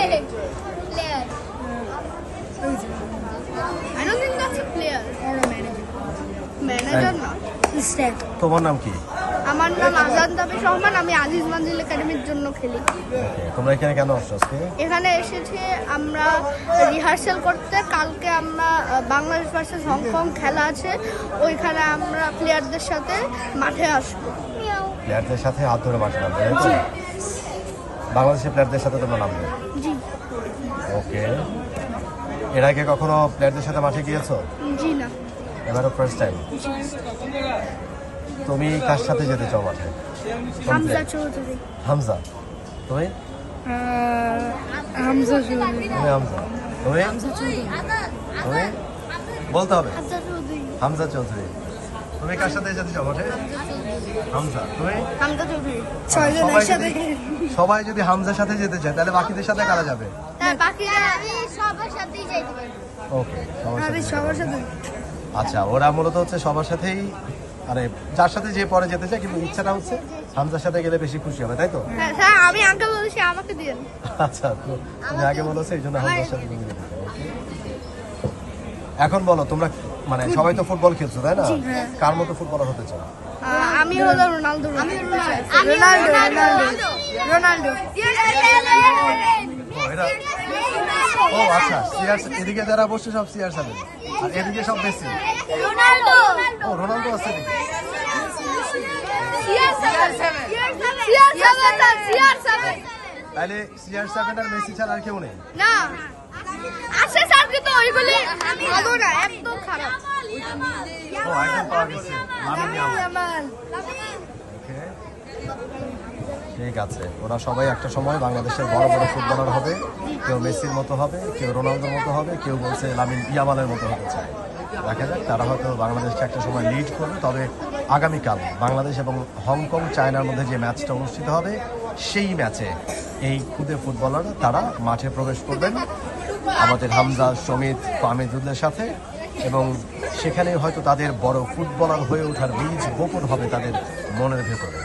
I don't think that's a player or a manager. Manager না। তোমার নাম কি? আমার নাম আজান তাবির রহমান, আমি আজিজ মঞ্জিল একাডেমির জন্য খেলি। তোমরা এখানে কেন আসছো আজকে? এখানে এসেছি আমরা রিহার্সাল করতে। কালকে আমরা বাংলাদেশ ভার্সেস হংকং খেলা আছে, ওইখানে আমরা প্লেয়ারদের সাথে মাঠে আসবো। প্লেয়ারদের সাথে হাত ধরে মাঠে নামবে, তাই তো? বাংলাদেশের প্লেয়ারদের সাথে তোমরা নামবে? জি। ওকে। এর আগে কখনো প্লেয়ারদের সাথে মাঠে গিয়েছো? জি না। এবারও ফার্স্ট টাইম? তুমি কার সাথে যেতে চাও মাঠে? হামজা চৌধুরী। হামজা। তুমি? হামজা চৌধুরী। তুমি হামজা। তুমি? তুমি? বলতে হবে। হামজা চৌধুরী। তুমি কার সাথে যেতে চাও মাঠে? হামজা। তুমি? হামজা চৌধুরী। সবাই যদি হামজার সাথে যেতে চায় তাহলে বাকিদের সাথে কারা যাবে? বাকিরা আমি সবার সাথেই যাইতে পারি। ওকে, সবার সাথে। আচ্ছা, ওরা মূলত হচ্ছে সবার সাথেই, আরে যার সাথে যে পরে যেতে চায়, কিন্তু ইচ্ছাটা হচ্ছে হামজার সাথে গেলে বেশি খুশি হবে, তাই তো? হ্যাঁ, আমি আগে বলেছি আমাকে দিন। আচ্ছা, তো তুমি আগে বলেছো এই জন্য হামজার সাথে তুমি যেতে চাও। এখন বলো, তোমরা মানে সবাই তো ফুটবল খেলছো, তাই না? কার মতো ফুটবলার হতে চাও? আমি হলো রোনালদো। রোনালদো। ও আচ্ছা, এদিকে যারা বসছে সব CR7 আর এদিকে সব মেসি। রোনালদো। ও, রোনালদো আছে নাকি? তাহলে CR7 আর মেসি ছাড়া আর কেউ নেই? না, আছে স্যার, কিন্তু ওইগুলি ভালো না, একদম খারাপ। ও, একদম পাওয়া গেছে লামিন ইয়ামাল। ওকে, ঠিক আছে। ওরা সবাই একটা সময় বাংলাদেশের বড় বড় ফুটবলার হবে। কেউ মেসির মতো হবে, কেউ রোনালদোর মতো হবে, কেউ বলছে লামিন ইয়ামালের মতো হতে চায়। দেখা যাক, তারা হয়তো বাংলাদেশকে একটা সময় লিড করবে। তবে আগামীকাল বাংলাদেশ এবং হংকং চায়নার মধ্যে যে ম্যাচটা অনুষ্ঠিত হবে, সেই ম্যাচে এই খুদে ফুটবলার তারা মাঠে প্রবেশ করবেন আমাদের হামজা, সমিত, ফাহমিদুল্লাহর সাথে, এবং সেখানে হয়তো তাদের বড় ফুটবলার হয়ে ওঠার বীজ বপন হবে তাদের মনের ভেতরে।